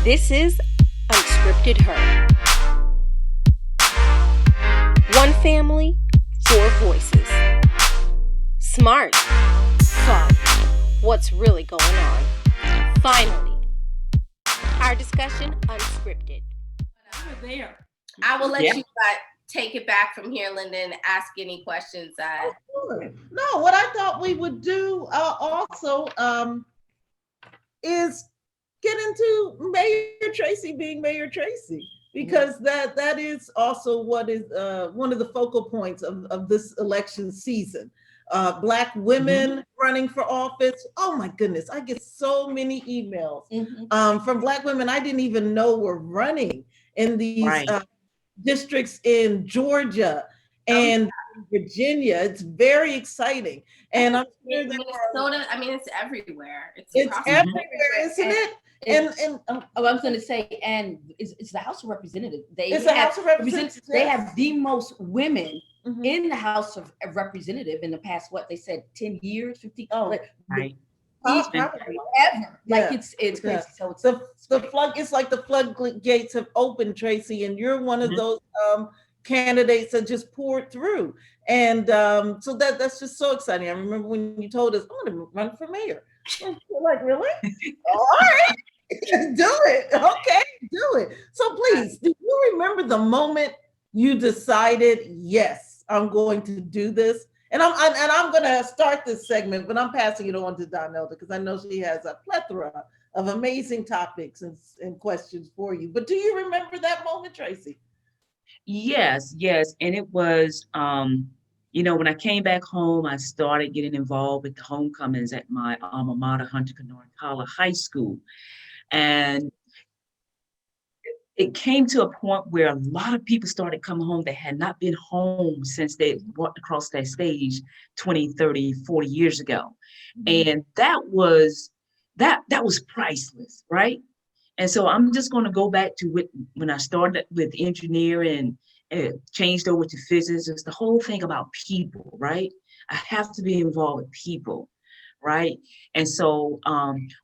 This is Unscripted Her. One family, four voices. Smart, fun, what's really going on? Finally, our discussion unscripted. Over there. I will let you take it back from here, Lynda, and ask any questions. No, what I thought we would do also is get into Mayor Tracie being Mayor Tracie, because that is also what is one of the focal points of this election season. Black women running for office. Oh my goodness, I get so many emails from Black women I didn't even know were running in these districts in Georgia and Virginia. It's very exciting. And I'm sure Minnesota, I mean, it's everywhere. It's everywhere, isn't it? I was going to say, and it's the House of Representatives. It's the House of Representatives. They have the most women in the House of Representatives in the past, what they said, 10 years, 50. Right. Ever. Like it's crazy. Yeah. So it's it's like the floodgates have opened, Tracie, and you're one of those candidates that just poured through. And so that's just so exciting. I remember when you told us, I'm going to run for mayor. We're like, really? All right. Do it. Okay, do it. So please, do you remember the moment you decided, yes, I'm going to do this? And I'm going to start this segment, but I'm passing it on to Donnellda because I know she has a plethora of amazing topics and questions for you. But do you remember that moment, Tracie? Yes. And it was, when I came back home, I started getting involved with the homecomings at my alma mater, Hunter Connor High School. And it came to a point where a lot of people started coming home that had not been home since they walked across that stage 20, 30, 40 years ago. And that was priceless, right? And so I'm just going to go back to when I started with engineering and changed over to physics. It's the whole thing about people, right? I have to be involved with people, right? And so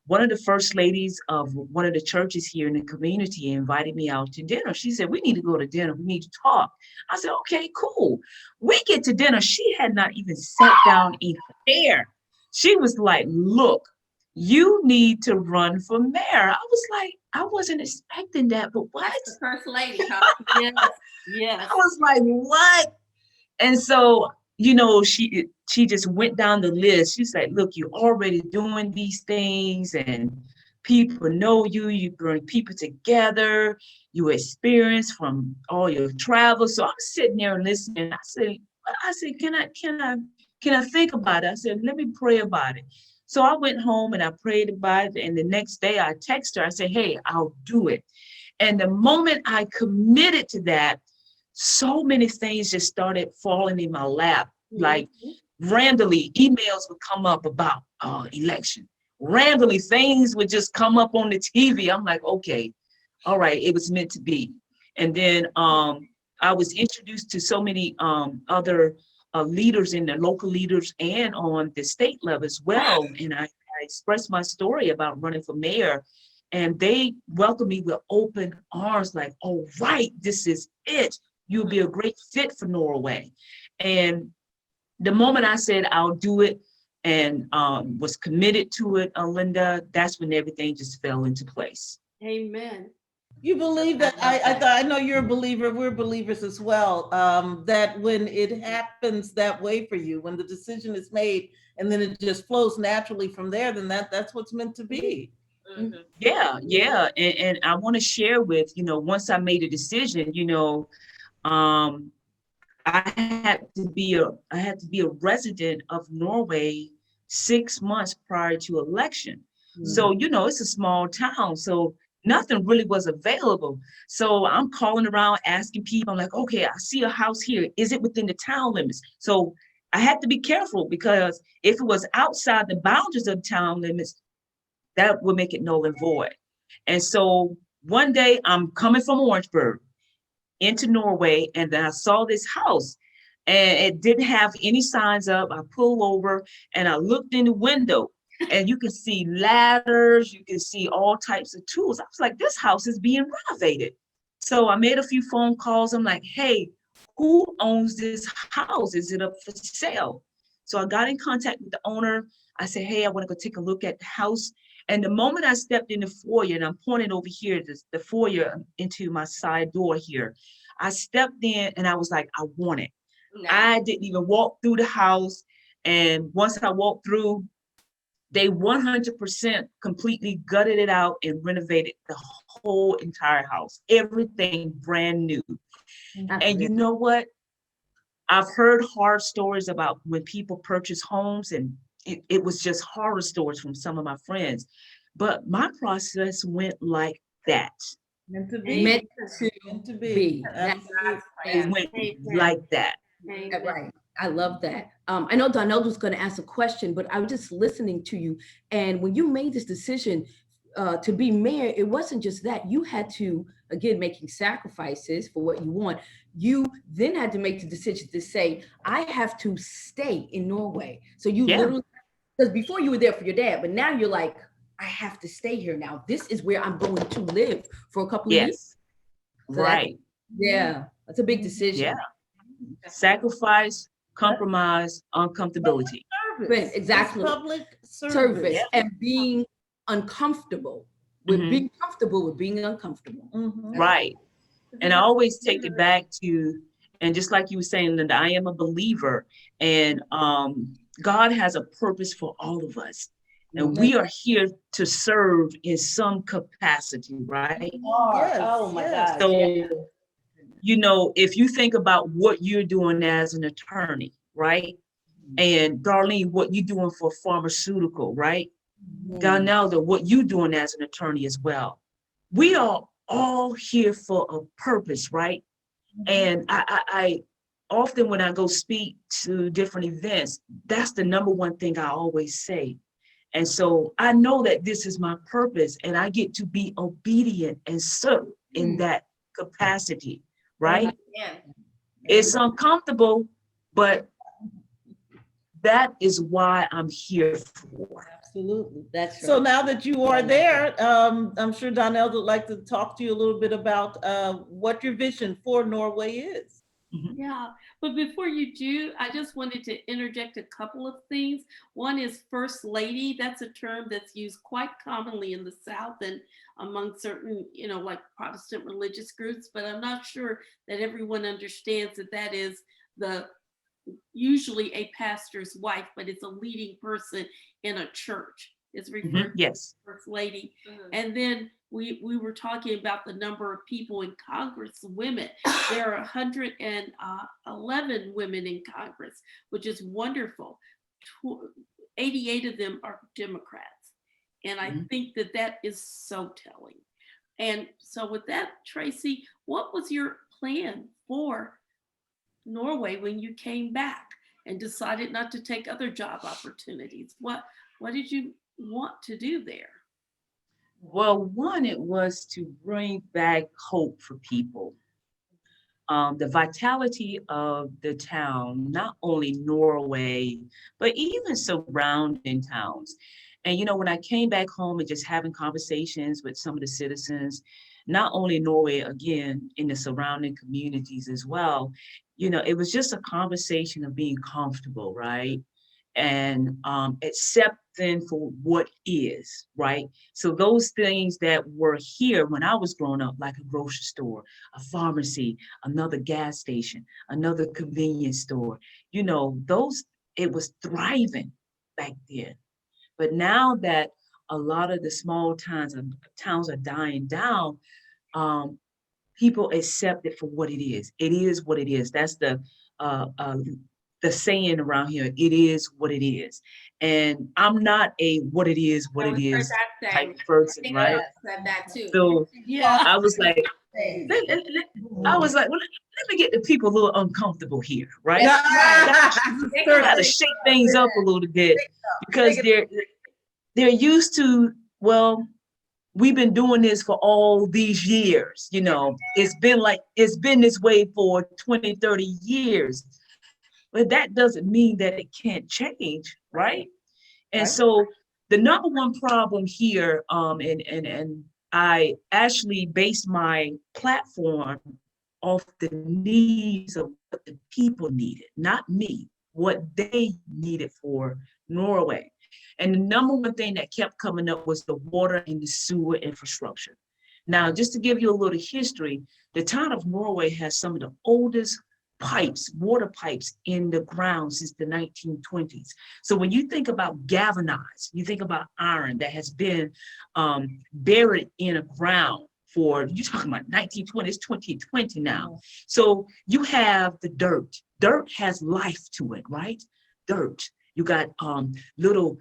one of the first ladies of one of the churches here in the community invited me out to dinner. She said, we need to go to dinner. We need to talk. I said, okay, cool. We get to dinner. She had not even sat down in her chair. She was like, look, you need to run for mayor. I was like, I wasn't expecting that, but what? That's the first lady, huh? Yes. I was like, what? And so, she just went down the list. She said, look, you're already doing these things and people know you bring people together, you experience from all your travels. So I'm sitting there and listening. I said, can I think about it? I said, let me pray about it. So I went home and I prayed about it. And the next day I texted her. I said, hey, I'll do it. And the moment I committed to that, so many things just started falling in my lap. Like randomly, emails would come up about election. Randomly, things would just come up on the TV. I'm like, okay, all right, it was meant to be. And then I was introduced to so many other leaders in the local leaders and on the state level as well. And I expressed my story about running for mayor, and they welcomed me with open arms, like, oh, right, this is it. You'll be a great fit for Norway. And the moment I said I'll do it and was committed to it, Lynda, that's when everything just fell into place. Amen. You believe that? I know you're a believer. We're believers as well. That when it happens that way for you, when the decision is made and then it just flows naturally from there, then that's what's meant to be. Mm-hmm. Yeah. And I want to share with, once I made a decision, I had to be a resident of Norway 6 months prior to election. So, it's a small town. So nothing really was available. So I'm calling around asking people, I'm like, okay, I see a house here. Is it within the town limits? So I had to be careful, because if it was outside the boundaries of town limits, that would make it null and void. And so one day I'm coming from Orangeburg into Norway, and then I saw this house and it didn't have any signs up. I pulled over and I looked in the window And you can see ladders, you can see all types of tools. I was like, this house is being renovated. So I made a few phone calls. I'm like, hey, who owns this house? Is it up for sale? So I got in contact with the owner. I said, hey, I want to go take a look at the house. And the moment I stepped in the foyer, and I'm pointing over here, the foyer into my side door here, I stepped in and I was like, I want it. No. I didn't even walk through the house. And once I walked through, they 100% completely gutted it out and renovated the whole entire house. Everything brand new. And you know what? I've heard horror stories about when people purchase homes, and it was just horror stories from some of my friends. But my process went like that. Meant to be. Meant Meant to to be. be. Absolutely. It went like that. Right. I love that. I know Donnellda was going to ask a question, but I was just listening to you. And when you made this decision to be mayor, it wasn't just that. You had to, again, making sacrifices for what you want. You then had to make the decision to say, I have to stay in Norway. So you literally, because before you were there for your dad, but now you're like, I have to stay here now. This is where I'm going to live for a couple of years. So Right. That's a big decision. Yeah. Sacrifice, compromise, uncomfortability. Right, exactly. It's public Service and being uncomfortable with being comfortable with being uncomfortable. Right. And I always take it back to, and just like you were saying, Lynda, I am a believer, and God has a purpose for all of us. And we are here to serve in some capacity, right? Yes, Oh my yes. God. So, you know, if you think about what you're doing as an attorney, right? And Darlene, what you're doing for pharmaceutical, right? Donnellda, what you're doing as an attorney as well. We are all here for a purpose, right? And I often, when I go speak to different events, that's the number one thing I always say. And so I know that this is my purpose, and I get to be obedient and serve in that capacity, right? Yeah. It's uncomfortable, but that is why I'm here for. Absolutely. That's right. So now that you are there, I'm sure Donnellda would like to talk to you a little bit about what your vision for Norway is. Yeah, but before you do, I just wanted to interject a couple of things. One is First Lady. That's a term that's used quite commonly in the South and among certain, like Protestant religious groups, but I'm not sure that everyone understands that that is usually a pastor's wife, but it's a leading person in a church. It's referred to as First Lady. And then we were talking about the number of people in Congress, women. There are 111 women in Congress, which is wonderful. 88 of them are Democrats. And I think that that is so telling. And so with that, Tracie, what was your plan for Norway when you came back and decided not to take other job opportunities? What did you want to do there? Well, one, it was to bring back hope for people. The vitality of the town, not only Norway, but even surrounding towns. And, when I came back home and just having conversations with some of the citizens, not only Norway, again, in the surrounding communities as well, it was just a conversation of being comfortable, right? And accepting for what is, right? So those things that were here when I was growing up, like a grocery store, a pharmacy, another gas station, another convenience store, it was thriving back then. But now that a lot of the small towns are dying down, people accept it for what it is. It is what it is. That's the saying around here. It is what it is. And I'm not a what it is type of person, right? Said that too. So Yeah. I was like, well, let me get the people a little uncomfortable here, right? Gotta shake things up a little bit because they're used to, well, we've been doing this for all these years, it's been this way for 20, 30 years. But that doesn't mean that it can't change, right? And so the number one problem here, and I actually based my platform off the needs of what the people needed, not me, what they needed for Norway. And the number one thing that kept coming up was the water and the sewer infrastructure. Now, just to give you a little history, the town of Norway has some of the oldest pipes, water pipes in the ground since the 1920s. So when you think about galvanized, you think about iron that has been buried in a ground for, you're talking about 1920, it's 2020 now. So you have the dirt. Dirt has life to it, right? Dirt. You got little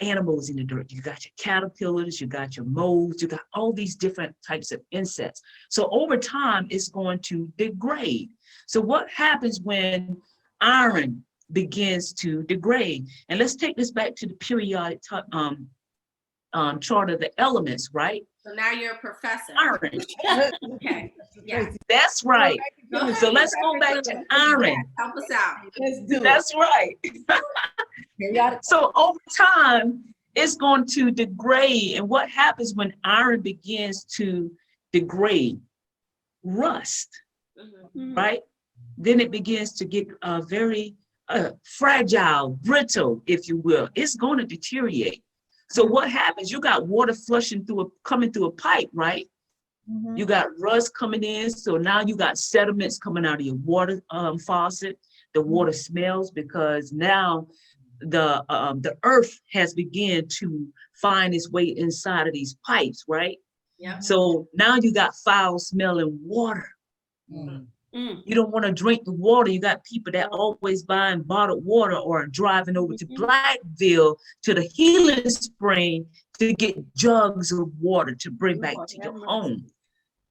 animals in the dirt. You got your caterpillars, you got your moles, you got all these different types of insects. So over time, it's going to degrade. So what happens when iron begins to degrade? And let's take this back to the periodic chart of the elements, right? So now you're a professor. Iron. Okay. Yeah. That's right. So let's go back to iron. Help us out. That's right. So over time, it's going to degrade. And what happens when iron begins to degrade? Rust, right? Then it begins to get very fragile, brittle, if you will. It's going to deteriorate. So what happens? You got water coming through a pipe, right? You got rust coming in. So now you got sediments coming out of your water faucet. The water smells because now the earth has begun to find its way inside of these pipes, right? Yeah. So now you got foul smelling water. You don't want to drink the water. You got people that always buying bottled water or driving over to Blackville to the healing spring to get jugs of water to bring back to your home.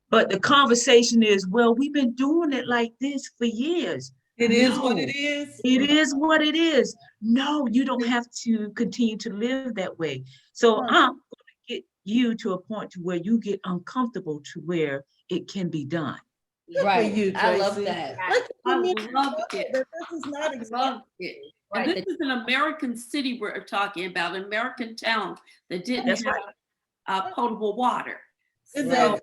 But the conversation is, well, we've been doing it like this for years. It is what it is. It is what it is. No, you don't have to continue to live that way. So I'm going to get you to a point to where you get uncomfortable to where it can be done. Right. You, I love that. I loved it. This is not Loved it. And this is an American city we're talking about, an American town that didn't have potable water. Exactly.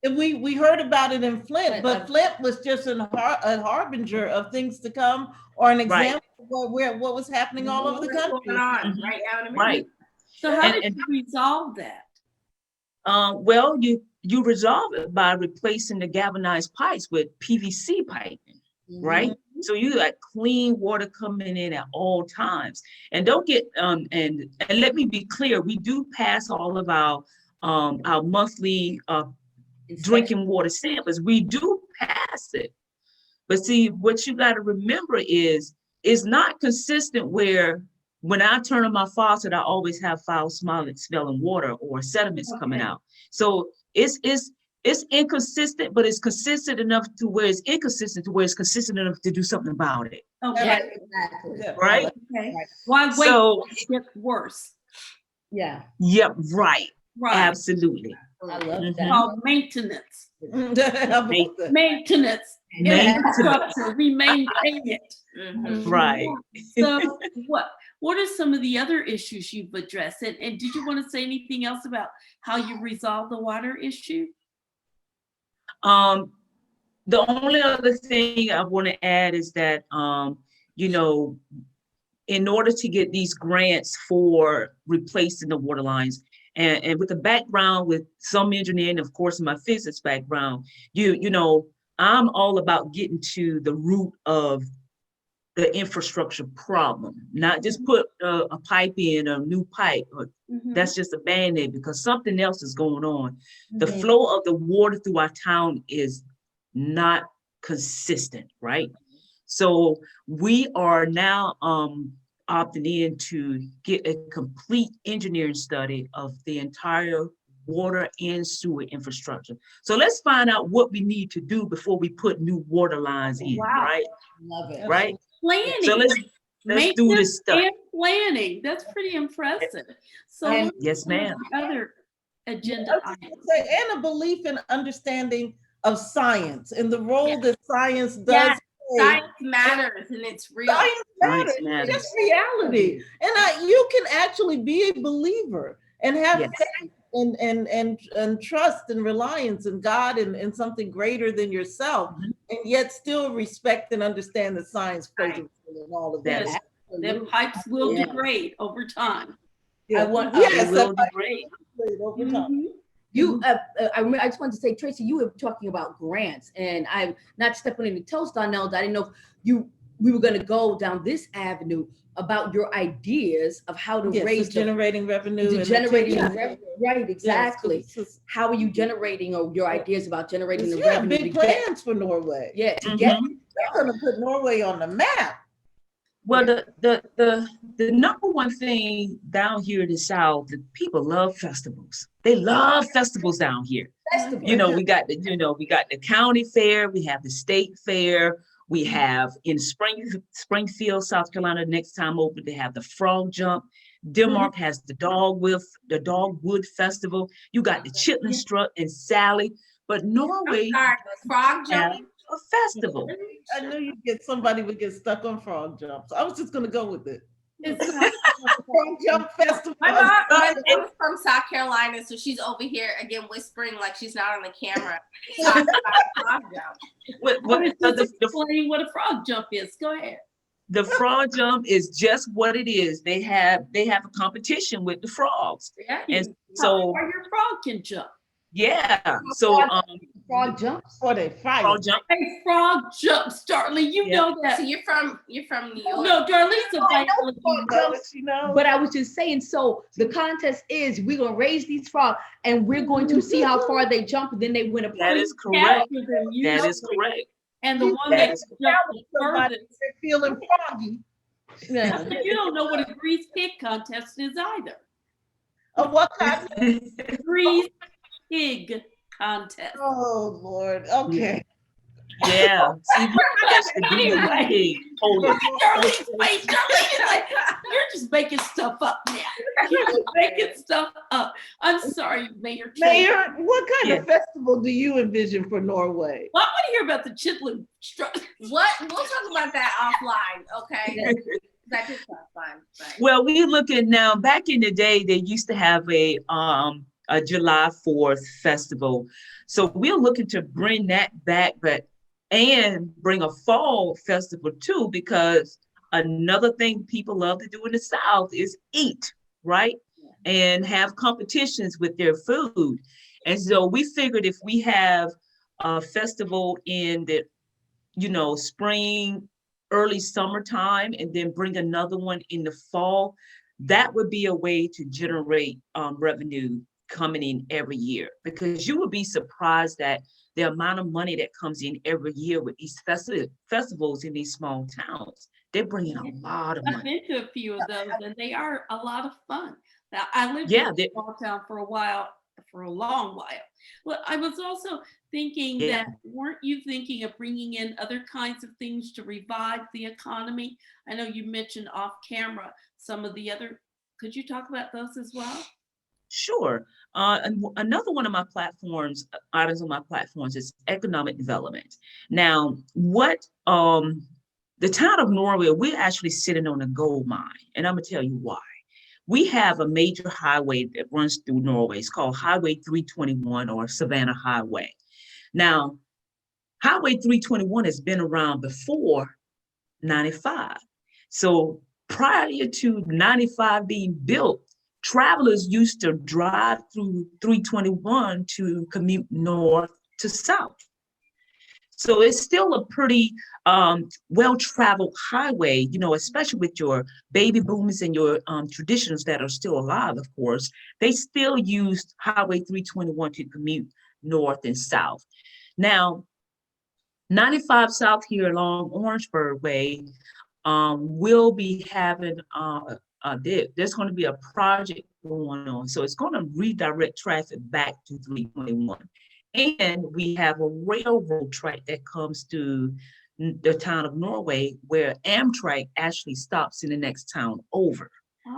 And we heard about it in Flint, but Flint was just a harbinger of things to come, or an example of what was happening all over the country. Right now in America. Right. So how did you resolve that? Well, you resolve it by replacing the galvanized pipes with PVC piping, right? So you got clean water coming in at all times. And don't get and let me be clear, we do pass all of our monthly drinking water samples. We do pass it. But see, what you got to remember is not consistent where when I turn on my faucet, I always have foul smelling water or sediments coming out. So it's inconsistent, but it's consistent enough to where it's inconsistent to where it's consistent enough to do something about it. Okay. Exactly. Right? Okay. Why wait So it gets worse? Yeah. Yep, right. Right. Absolutely. I love that. Called maintenance. Maintenance. Maintenance. Infrastructure. We maintain it. Right. So what are some of the other issues you've addressed? And did you want to say anything else about how you resolve the water issue? The only other thing I want to add is that, in order to get these grants for replacing the water lines, and with the background with some engineering, of course, my physics background, I'm all about getting to the root of the infrastructure problem, not just put a pipe in, a new pipe. That's just a Band-Aid because something else is going on. The flow of the water through our town is not consistent, right? So we are now opting in to get a complete engineering study of the entire water and sewer infrastructure. So let's find out what we need to do before we put new water lines in, right? Love it. Right? Planning. So let's do this stuff. And planning. That's pretty impressive. So yes, ma'am. Other agenda items. And a belief and understanding of science and the role that science does. Science matters and it's real. Science Science matters. It's just reality. And you can actually be a believer and have faith and trust and reliance in God and something greater than yourself, and yet still respect and understand the science plays and all of that. Their pipes will degrade over time. I want will degrade over time. I just wanted to say, Tracie, you were talking about grants, and I'm not stepping any toes, Donnellda. I didn't know if we were going to go down this avenue about your ideas of how to raise generating revenue. Right, exactly. Yes, how are you generating, or your ideas about generating the revenue? Big plans for Norway. To get. They're going to put Norway on the map. Well, the number one thing down here in the South, the people love festivals. They love festivals down here. You know, we got the county fair, we have the state fair, we have in Springfield, South Carolina, next time open, they have the frog jump. Denmark has the Dogwood Festival. You got the Chitlin Strut and Sally, but Norway frog jump. A festival. I knew somebody would get stuck on frog jumps. I was just going to go with it. Frog jump festival. My mom is from South Carolina, so she's over here again whispering like she's not on the camera. Talking about frog jump. Explain what a frog jump is. Go ahead. The frog jump is just what it is. They have a competition with the frogs, and so your frog can jump. Yeah. So frog jumps or they fight. Frog jump. Hey, frog jumps, Darlene. You know that. So you're from New York. No, Darlene's a But I was just saying, so the contest is we're gonna raise these frogs and we're going to see how far they jump, and then they win a prize. That is correct. That is correct. And the one that somebody feeling froggy. You don't know what a grease pig contest is either. What kind? Grease pig contest. Oh Lord. Okay. Yeah. See, that's the anyway. You're just making stuff up now. You're just making stuff up. I'm sorry, Mayor. Mayor, what kind of festival do you envision for Norway? Well, I want to hear about the Chitlin Strut. What? We'll talk about that offline, okay? That just sounds fun. Well, we look at now. Back in the day, they used to have a July 4th festival, so we're looking to bring that back, and bring a fall festival too, because another thing people love to do in the South is eat, right? And have competitions with their food. And so we figured if we have a festival in the, spring, early summertime, and then bring another one in the fall, that would be a way to generate revenue coming in every year, because you would be surprised that the amount of money that comes in every year with these festivals in these small towns. They're bringing a lot of money. I've been to a few of those, and they are a lot of fun. Now, I lived in a small town for a long while. Well, I was also thinking that, weren't you thinking of bringing in other kinds of things to revive the economy? I know you mentioned off camera some of the other, could you talk about those as well? Sure. And another one of my items on my platforms is economic development. Now, what the town of Norway, we're actually sitting on a gold mine, and I'm gonna tell you why. We have a major highway that runs through Norway. It's called Highway 321 or Savannah Highway. Now, Highway 321 has been around before 95. So prior to 95 being built, travelers used to drive through 321 to commute north to south. So it's still a pretty well-traveled highway, especially with your baby boomers and your traditionals that are still alive, of course. They still use Highway 321 to commute north and south. Now, 95 South here along Orangeburg Way will be having there's going to be a project going on. So it's going to redirect traffic back to 321. And we have a railroad track that comes to the town of Norway where Amtrak actually stops in the next town over,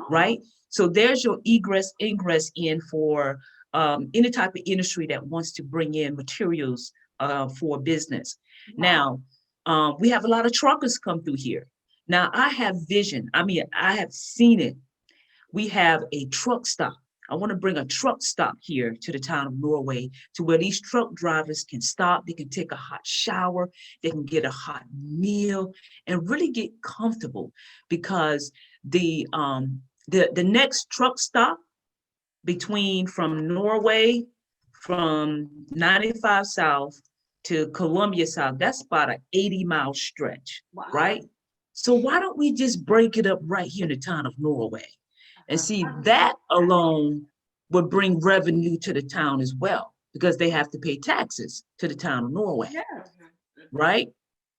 right? So there's your egress, ingress in for any type of industry that wants to bring in materials for business. Now, we have a lot of truckers come through here. Now I have vision. I mean, I have seen it. We have a truck stop. I want to bring a truck stop here to the town of Norway, to where these truck drivers can stop, they can take a hot shower, they can get a hot meal, and really get comfortable, because the next truck stop from Norway, from 95 South to Columbia South, that's about an 80-mile stretch, right? So why don't we just break it up right here in the town of Norway? And see, that alone would bring revenue to the town as well, because they have to pay taxes to the town of Norway, right?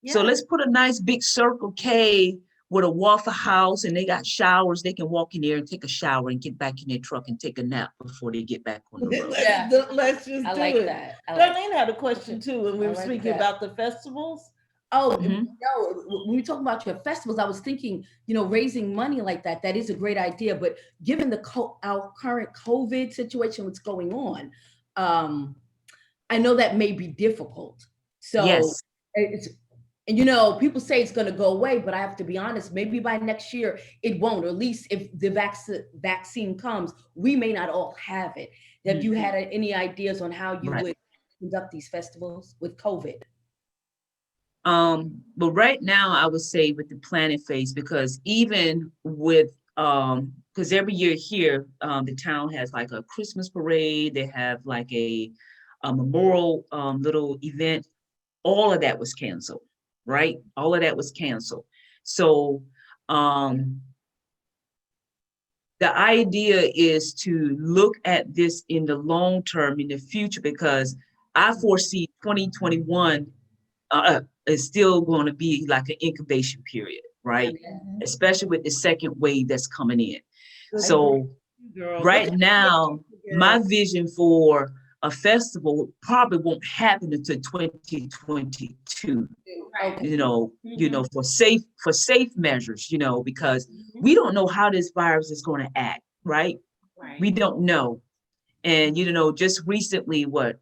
Yeah. So let's put a nice big Circle K with a Waffle House, and they got showers. They can walk in there and take a shower and get back in their truck and take a nap before they get back on the road. Let's just do it. That. Darlene had a question too, when we were speaking about the festivals. Oh, no, when we talk about your festivals, I was thinking, raising money like that is a great idea. But given our current COVID situation, what's going on, I know that may be difficult. So yes. People say it's going to go away, but I have to be honest, maybe by next year it won't, or at least if the vaccine comes, we may not all have it. Have you had any ideas on how you would conduct these festivals with COVID? But right now I would say with the planning phase, because even with, because every year here, the town has like a Christmas parade, they have like a memorial little event, all of that was canceled, right? All of that was canceled. So the idea is to look at this in the long term, in the future, because I foresee 2021 is still going to be like an incubation period, right? Mm-hmm. Especially with the second wave that's coming in. So right now, my vision for a festival probably won't happen until 2022. Right. For safe measures, because we don't know how this virus is going to act, right? We don't know. And just recently, what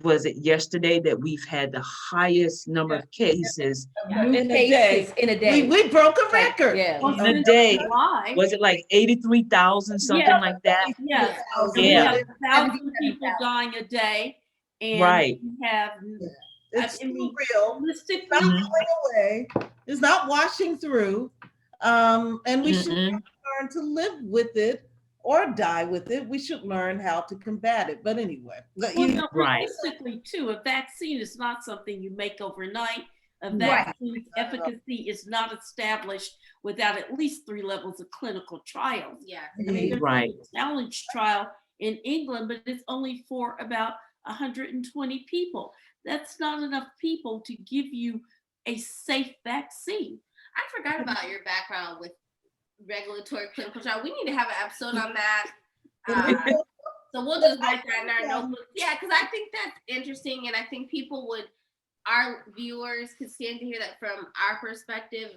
was it yesterday that we've had the highest number of cases in a day. We broke a record. In a day. Was it like 83,000, something like that? Yes. We have 1,000 people dying a day. And we have it's real. It's not going away. It's not washing through. And we should learn to live with it or die with it. We should learn how to combat it. But anyway. Realistically, too, a vaccine is not something you make overnight. A vaccine's efficacy is not established without at least 3 levels of clinical trials. Yeah. I mean, there's a challenge trial in England, but it's only for about 120 people. That's not enough people to give you a safe vaccine. I forgot about your background with regulatory clinical trial. We need to have an episode on that. So we'll just write that in our notebook. Yeah, because I think that's interesting, and I think our viewers could stand to hear that from our perspective.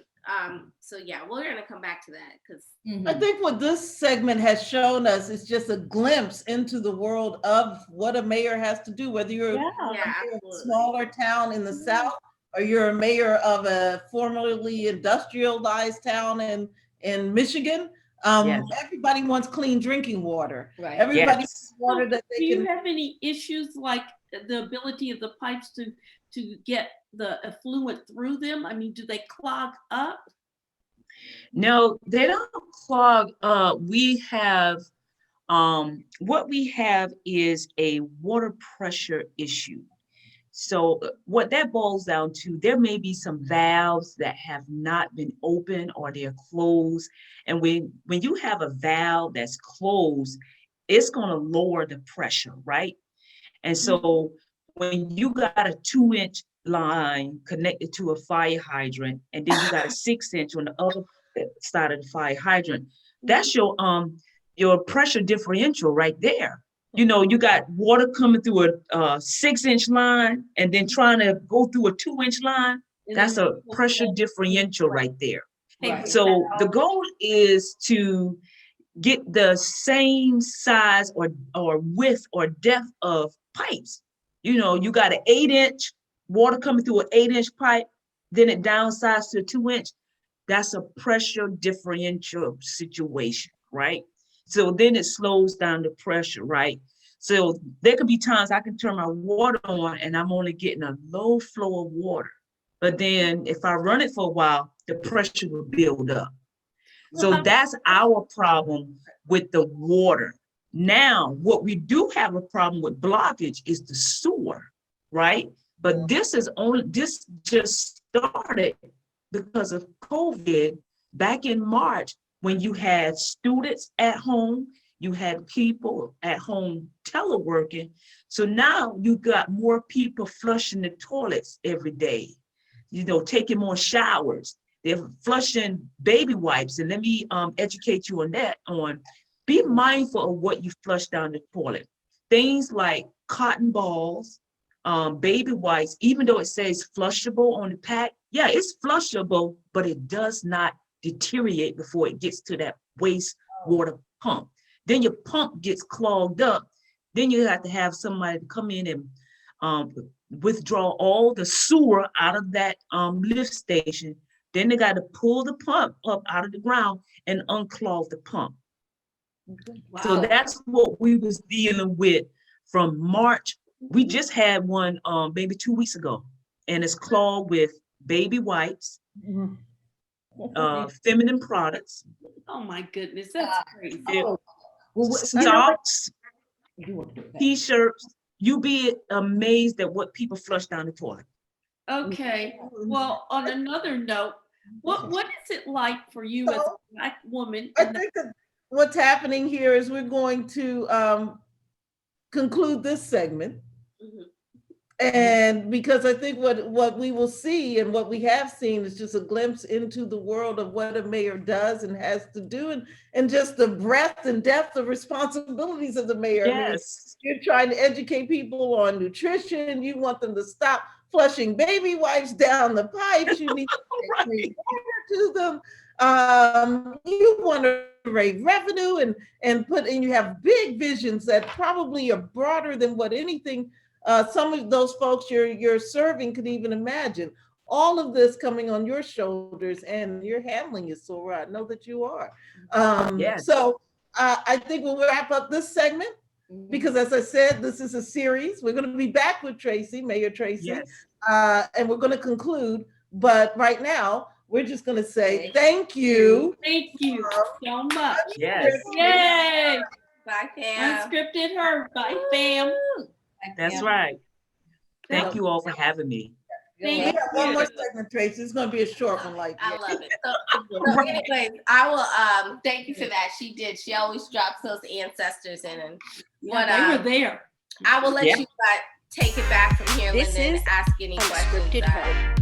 So yeah, we're gonna come back to that because I think what this segment has shown us is just a glimpse into the world of what a mayor has to do, whether you're a smaller town in the South or you're a mayor of a formerly industrialized town in Michigan. Everybody wants clean drinking water. Right. Everybody wants water that they can. Do you have any issues like the ability of the pipes to get the effluent through them? I mean, do they clog up? No, they don't clog up. We have, what we have is a water pressure issue. So what that boils down to, there may be some valves that have not been open or they're closed. And when you have a valve that's closed, it's going to lower the pressure, right? And so when you got a 2-inch line connected to a fire hydrant, and then you got a 6-inch on the other side of the fire hydrant, that's your pressure differential right there. You got water coming through a 6-inch line and then trying to go through a 2-inch line. That's a pressure differential right there. Right. So the goal is to get the same size or width or depth of pipes. You got an 8-inch water coming through an 8-inch pipe, then it downsizes to a 2-inch. that's a pressure differential situation, right? So then it slows down the pressure, right? So there could be times I can turn my water on and I'm only getting a low flow of water. But then if I run it for a while, the pressure will build up. So that's our problem with the water. Now, what we do have a problem with blockage is the sewer, right? But this just started because of COVID back in March, when you had students at home, you had people at home teleworking. So now you got more people flushing the toilets every day, taking more showers. They're flushing baby wipes. And let me educate you on that. Be mindful of what you flush down the toilet. Things like cotton balls, baby wipes, even though it says flushable on the pack, yeah, it's flushable, but it does not deteriorate before it gets to that wastewater pump. Then your pump gets clogged up. Then you have to have somebody to come in and withdraw all the sewer out of that lift station. Then they got to pull the pump up out of the ground and unclog the pump. Wow. So that's what we was dealing with from March. We just had one maybe 2 weeks ago, and it's clogged with baby wipes, feminine products. Oh my goodness, that's crazy. Socks, t-shirts. You be amazed at what people flush down the toilet. Okay. Well, on another note, what is it like for you as a Black woman? I think that what's happening here is we're going to conclude this segment. And because I think what we will see and what we have seen is just a glimpse into the world of what a mayor does and has to do, and just the breadth and depth of responsibilities of the mayor. Yes. I mean, you're trying to educate people on nutrition. You want them to stop flushing baby wipes down the pipes. You need to get water to them. You want to raise revenue and you have big visions that probably are broader than what anything some of those folks you're serving could even imagine. All of this coming on your shoulders, and you're handling it so right. I know that you are. Yes. So I think we'll wrap up this segment because, as I said, this is a series. We're going to be back with Tracie, Mayor Tracie, yes. And we're going to conclude. But right now, we're just going to say thank you. Thank you so much. Yes. Yay. Bye, fam. Unscripted Her. Bye, fam. That's right. Thank you all for having me. We got one more segment, Tracie. It's going to be a short one like I love it. So anyways, I will thank you for that. She did. She always drops those ancestors in. And they were there. I will let you take it back from here, Lynda, and ask any questions.